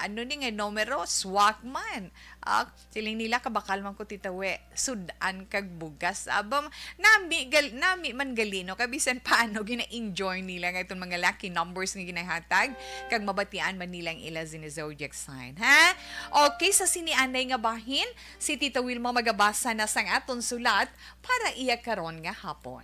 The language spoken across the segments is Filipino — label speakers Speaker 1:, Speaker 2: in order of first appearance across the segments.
Speaker 1: ano ni nga numero, swak man. Siling nila kabakal man ko titawe, sudan kag bugas. Abam, nami man galino, kabisan paano gina-enjoy nila nga itong mga lucky numbers nga ginahatag, kag mabatian man nilang ila zini zodiac sign. Ha? Okay, sa sinianay nga bahin, si Tita Wilma magabasa na sang aton sulat para iya karon nga hapon.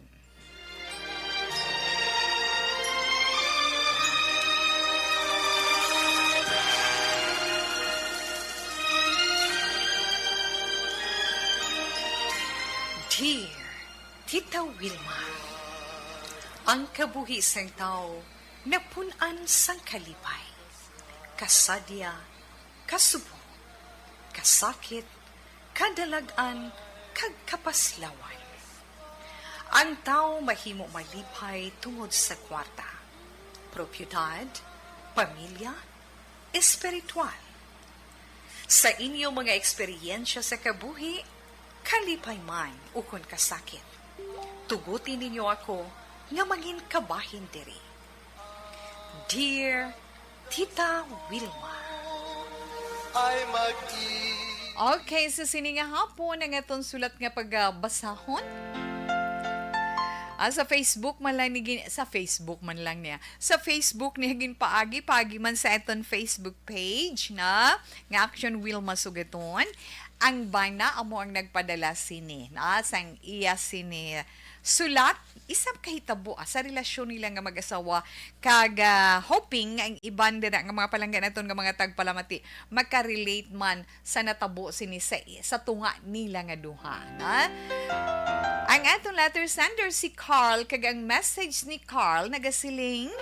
Speaker 1: Dear Tita Wilma, ang kabuhi sang tao napunan sang kalipay, kasadya, kasubo, kasakit, kadalagan, kag kapaslawan. Ang tao mahimo malipay tungod sa kwarta, propiedad, pamilya, espiritual. Sa inyong mga eksperyensya sa kabuhi, kalipay man ukon kasakit, tugutin ninyo ako nga maging kabahin diri. Dear Tita Wilma. Okay, so sini nga hapon ang atong sulat nga pagbasahon. Sa Facebook man lang sa Facebook niya gin paagi man sa aton Facebook page na nga Action Wilma Sugaton. Ang bana amo ang nagpadala sini na sang iya sini sulat isap kahitabo sa relasyon nila nga mag-asawa kag hoping ang iban dira nga mga palanggan naton nga mga tagpalamati magka-relate man sa natabo sini sa tunga nila nga duha na. Ang atong letter sender si Carl kag ang message ni Carl nagasiling,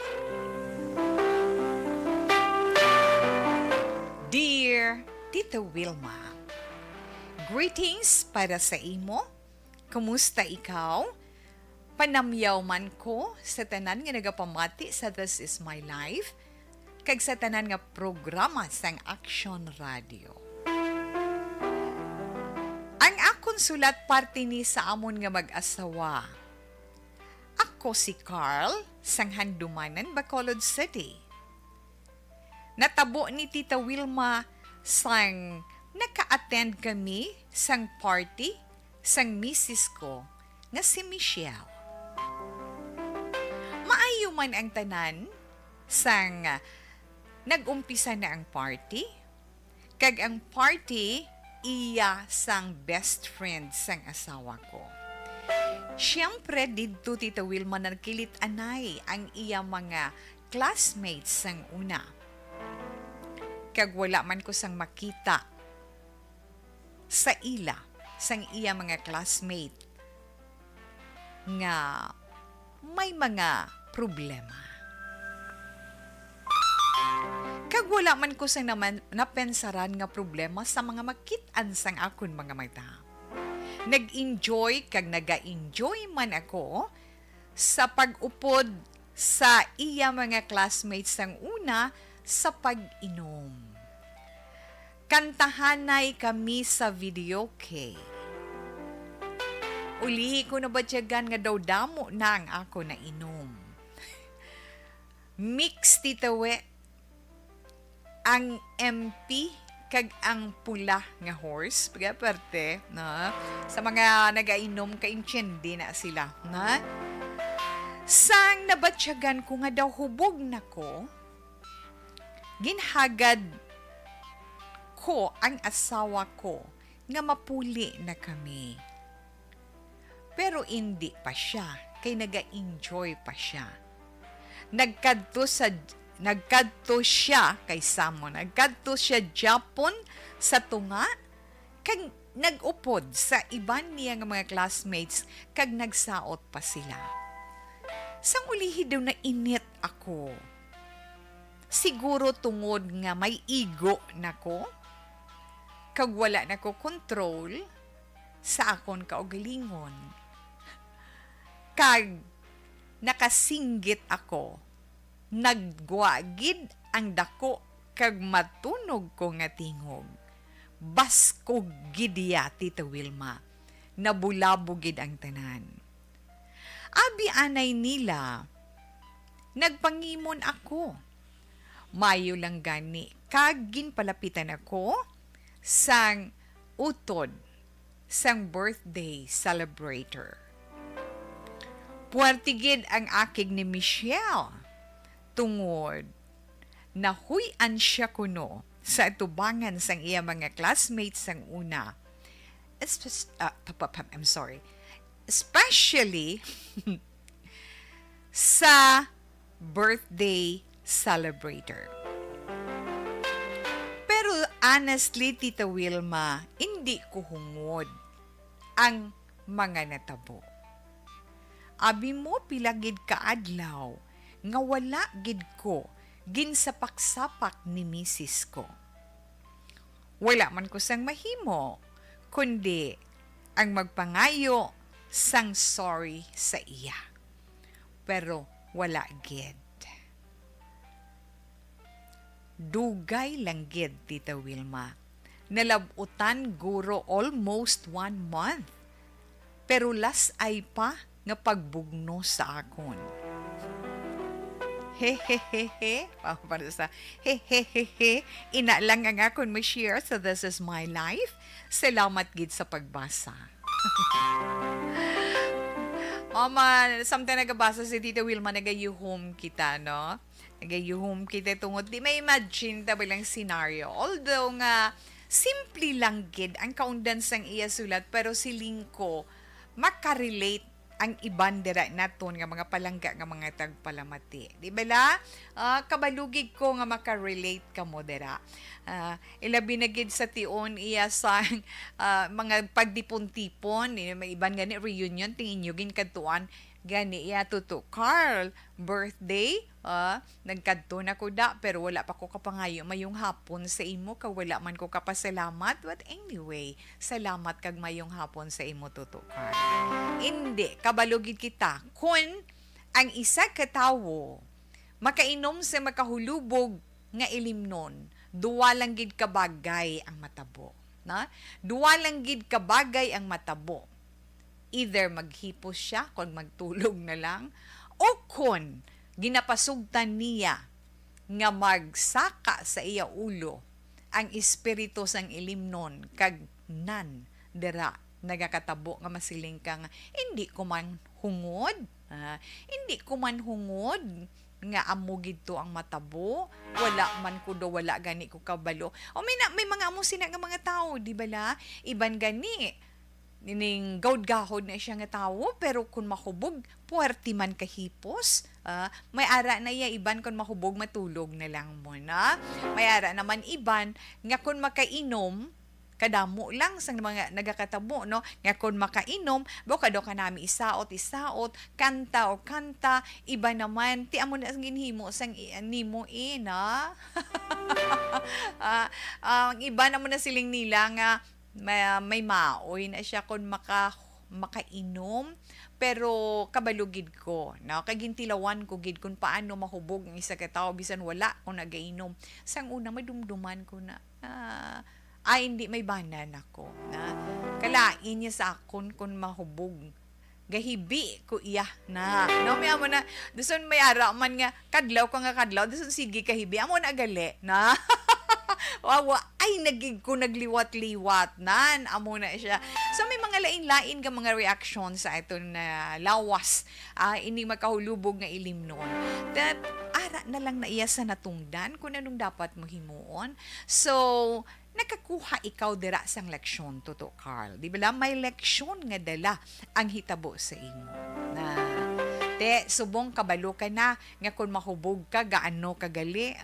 Speaker 1: Dear Tita Wilma, greetings para sa imo. Kumusta ikaw? Panamyaw man ko sa tanan nga nagapamati sa This Is My Life kag sa tanan nga programa sang Action Radio. Ang akon sulat parte ni sa amon nga mag-asawa. Ako si Carl sang Handumanan, Bacolod City. Natabo ni Tita Wilma sang naka-attend kami sang party sang misis ko nga si Michelle. Maayo man ang tanan sang nag-umpisa na ang party kag ang party iya sang best friend sang asawa ko. Siyempre didto Tita Wilma nagkilit anay ang iya mga classmates sang una. Kag wala man ko sang makita sa ila, sang iya mga classmate nga may mga problema. Kag wala man ko sang naman napensaran nga problema sa mga makitaan sang akon mga mata. Nag-enjoy kag naga-enjoy man ako sa pag-upod sa iya mga classmates sang una sa pag-inom. Kantahanay kami sa video kay. Ulihi ko na batyagan nga daw damo na ang ako na inom. Mix titawe ang MP kag ang pula nga horse. Pagaparte, na? Sa mga nagainom kaintindi na sila. Na? Sang nabatyagan ko nga daw hubog na ko, ginhagad ko ang asawa ko nga mapuli na kami. Pero hindi pa siya, kay naga-enjoy pa siya. Nagkadto siya kay Samo, nagkadto siya Japon sa tunga, kag nag-upod sa iban niya nga mga classmates, kag nagsaot pa sila. Sang ulihi daw na init ako. Siguro tungod nga may ego nako, kag wala na ko control sa akon kaugalingon. Kag nakasinggit ako, nagguagid ang dako kag matunog ko nga tingog. Baskog gidya, Tita Wilma, nabulabugid ang tanan. Abi anay nila, nagpangimon ako. Mayo lang gani. Kag ginpalapitan ako sang utod sang birthday celebrator. Puwartigid ang akig ni Michelle tungod nahuy-an siya kuno sa atubangan sang iya mga classmates sang una. I'm sorry. Especially sa birthday celebrator. Pero honestly, Tita Wilma, hindi ko hungod ang mga natabo. Abi mo pilagid kaadlaw nga wala gid ko ginsapak-sapak ni misis ko. Wala man ko sang mahimo, kundi ang magpangayo sang sorry sa iya. Pero wala gid. Dugay lang gid, Tita Wilma. Nalabutan guro almost 1 month. Pero last ay pa nga pagbugno sa akon. Hehehehe. Para sa hehehehe. Ina lang ang akon ma-share, so this is my life. Salamat gid sa pagbasa. Mama, something nagabasa si Tita Wilma, nagayuhom kita, no? Nagayuhom kita tungod. Di may imagine tabilang scenario. Although nga, simple lang gid ang kaundan sang iya sulat, pero siling ko, makarelate ang iban dira naton nga mga palangga nga mga tagpalamati. Di ba la? Kabalugig ko nga makarelate ka mo dira. Ilabi na gid sa tion iya sa mga pagdipon-tipon, may iban gani reunion tingin nyo ginkadtuan gani iya tuto Carl birthday nagkadto na ko da pero wala pa ko kapangayo mayong hapon sa imo wala man ko kapasalamat, but anyway salamat kag mayong hapon sa imo tuto Carl. Hindi kabalugid kita kun ang isa ka tawo makainom sa makahulubog nga ilimnon, duwa lang gid kabagay ang matabo, na duwa lang gid kabagay ang matabo. Either maghipos siya kung magtulog na lang o kung ginapasugtan niya nga magsaka sa iya ulo ang espiritu sang ilimnon kag nan dira nagakatabo nga masiling ka nga hindi ko man hungod hindi ko man hungod nga amo gidto ang matabo, wala man ko do wala gani ko kabalo. O may mga amo sina nga mga tao, di ba la? Iban gani nining gawd-gahod na siya nga tawo, pero kung mahubog, puwerti man kahipos. May ara na iya iban kung mahubog, matulog na lang mo na. May ara naman iban, nga kung makainom, kadamo lang sa mga nagakatabo, no? Nga kung makainom, baka daw ka nami isaot, kanta o kanta, iba naman, ti amo na ang ginhimo sang nimo na. Ang iba naman na siling nila nga, may maoy na siya kung makainom pero kabalugid ko no kagintilawan ko gid kung paano mahubog ang isa ka tawo bisan wala ko nagainom sang una madumduman ko na hindi may banan ako na kalain niya sa akon kung mahubog gahibi ko iya na no may amo na duson may ara man nga kadlaw duson sige kahibi amo na gali na wawa ay nagig ko nagliwat-liwat nan amo na siya so may mga lain-lain nga mga reaction sa iton na lawas ini makahulubog nga ilimnon that ara na lang na iya sa natungdan kung anong dapat mo himuon so nakakuha ikaw dira sang leksyon tuto Carl di ba may leksyon nga dala ang hitabo sa imo na subong kabalo ka na nga kung mahubog ka gaano kagali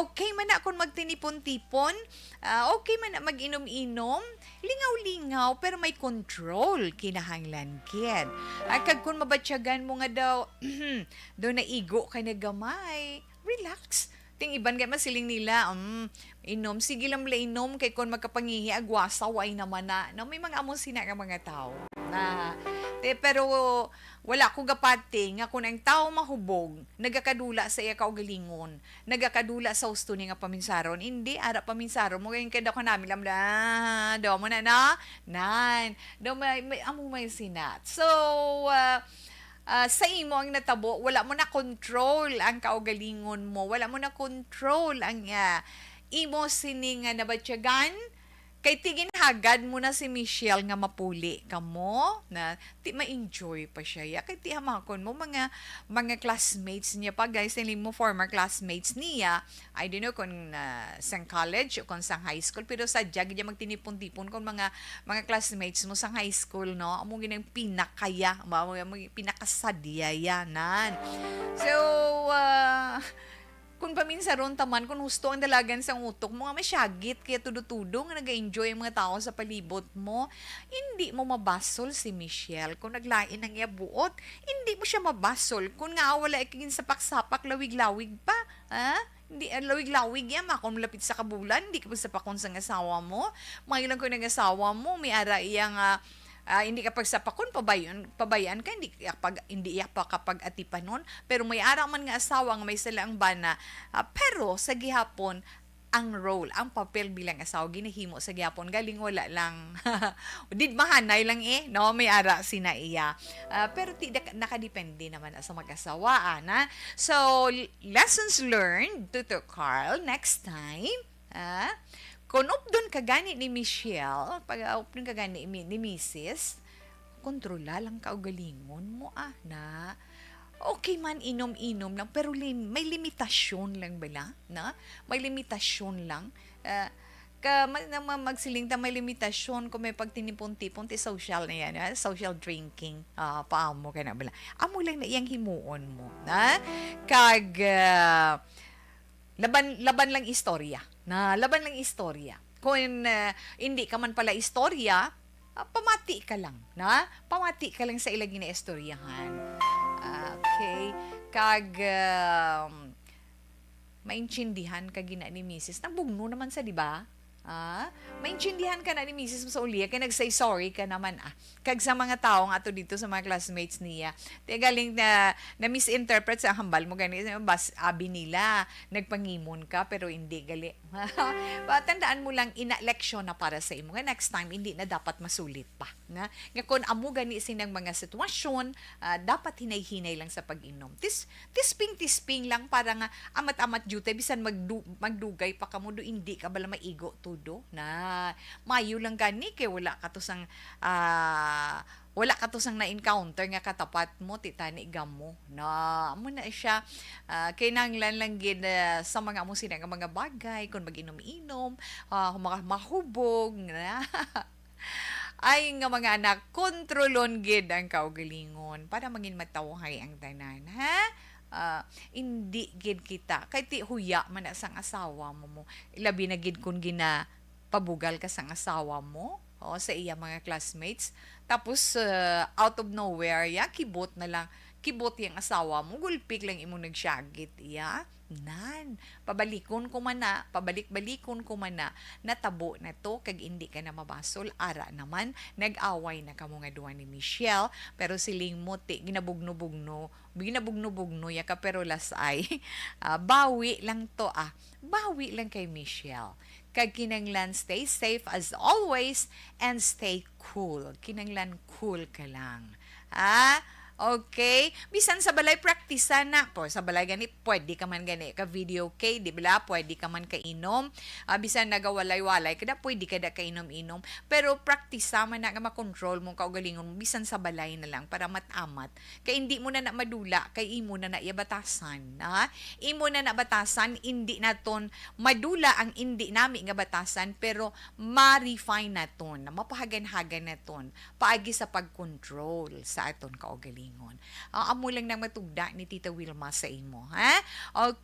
Speaker 1: okay man na kung magtinipon-tipon okay man na mag-inom-inom lingaw-lingaw pero may control kinahanglan kid kag kung mabatyagan mo nga daw daw naigo ka na gamay relax ting iban nga masiling nila inom sige lang la inom kay kon magkapangihi agwasaw ay naman na no, may mga amon sina nga mga tao na pero wala ko gapati nga kung ang tao mahubog nagakadula sa iya kaugalingon nagakadula sa gusto ni nga paminsaron hindi ara paminsaron mo kayong kada ko namin lam daw mo na nan daw may amo may sinat so sa imo ang natabo, wala mo na control ang kaugalingon mo, wala mo na control ang imo sini nga nabatyagan, kay tigin hagad mo na si Michelle nga mapuli kamo na ti ma-enjoy pa siya ya kay ti hamakon mo mga classmates niya pa guys, hindi mo former classmates niya. I don't know kung sa college o kung sa high school, pero sadya niya magtinipon-tipon kung mga classmates mo sa high school, no, amo ginang pinakaya pinakasadyayanan. So kung paminsan ron taman, kung husto ang dalagan sa utok mo, nga masyagit, kaya tudo-tudo nga nag-enjoy ang mga tao sa palibot mo, hindi mo mabasol si Michelle. Kung naglain ang iabuot, hindi mo siya mabasol. Kung nga wala ikigin sa paksapak, lawig-lawig pa, ha? Hindi, lawig-lawig yan, kung malapit sa kabulan, hindi ka pa sa pakon sa asawa mo. Mga ilang ko ng asawa mo, may ara iyang hindi kapag sa pakon pabayan ka, hindi pa kapag atipan nun, pero may ara man nga asawa nga may sila ang bana, pero sa gihapon ang role, ang papel bilang asawa ginahimo sa gihapon, galing wala lang did mahanay lang no, may ara sina iya, pero nakadepende naman sa mag-asawa na. So lessons learned to Carl next time. Kung updon ka gani ni Michelle, pag updon ka gani ni Mrs., kontrola lang kaugalingon mo na. Okay man inom-inom lang, pero may limitasyon lang bala, na? May limitasyon lang. Magsiling ta may limitasyon kung may pagtinipon-tipon ti social na yan, social drinking, paamo ka na bala. Amo lang na iyang himuon mo, na? Laban lang istorya. Laban lang istorya. Kung hindi ka man pala istorya, pamati ka lang. Pamati ka lang sa ilagi na istoryahan. Okay. Maintindihan ka gina ni Mrs. Nabugno naman sa, di ba? Maintindihan ka na ni Mrs. mo sa uliya, kaya nag-say sorry ka naman kag sa mga tao nga to dito sa mga classmates niya. Tiya galing na misinterpret sa hambal mo gani, bas abi nila, nagpangimon ka pero hindi gali. Tandaan mo lang ina-leksyon na para sa imo. Next time hindi na dapat masulit pa. Nga kung amo gani sinang mga sitwasyon, dapat hinay-hinay lang sa pag-inom. Tisping lang para nga amat-amat jute bisan magdugay pa kamo do hindi ka bala maigo tudo na mayo lang gani kay wala ka to sang na-encounter nga katapat mo titani gamo na amo na siya kinahanglan lang gid sa mga amo sina nga mga bagay kung mag-inom-inom, mahubog na ay nga mga anak, kontrolon gid ang kaugalingon para maging matawhay ang tanan, hindi gid kita kay ti huya man na sang asawa mo ilabi na gid kun gina pabugal ka sang asawa mo sa iya mga classmates, tapos out of nowhere kibot yung asawa mo, gulpik lang imong nagsyagit pabalik-balikon ko man na natabo na to kag hindi ka na mabasol, ara naman nag-away na kamo nga duha ni Michelle, pero siling mo ginabugno-bugno ya ka, pero lasay bawi lang to bawi lang kay Michelle. Kag kinanglan stay safe as always and stay cool. Kinanglan cool ka lang. Okay? Bisan sa balay practice na po. Sa balay gani, pwede ka man gani ka video kay, di ba? Pwede ka man kainom. Bisan nagawalay-walay kada, pwede ka da kainom-inom. Pero practice man na nga makontrol mo kaugalingon mo. Bisan sa balay na lang para matamat. Kay hindi mo na madula, kay imo na iabatasan. Imo na batasan, hindi naton madula ang hindi nami nga batasan, pero ma-refine naton, mapahagan-hagan naton paagi sa pag-control sa aton kaugalingon. Amo lang nang matugda ni Tita Wilma sa imo, Okay.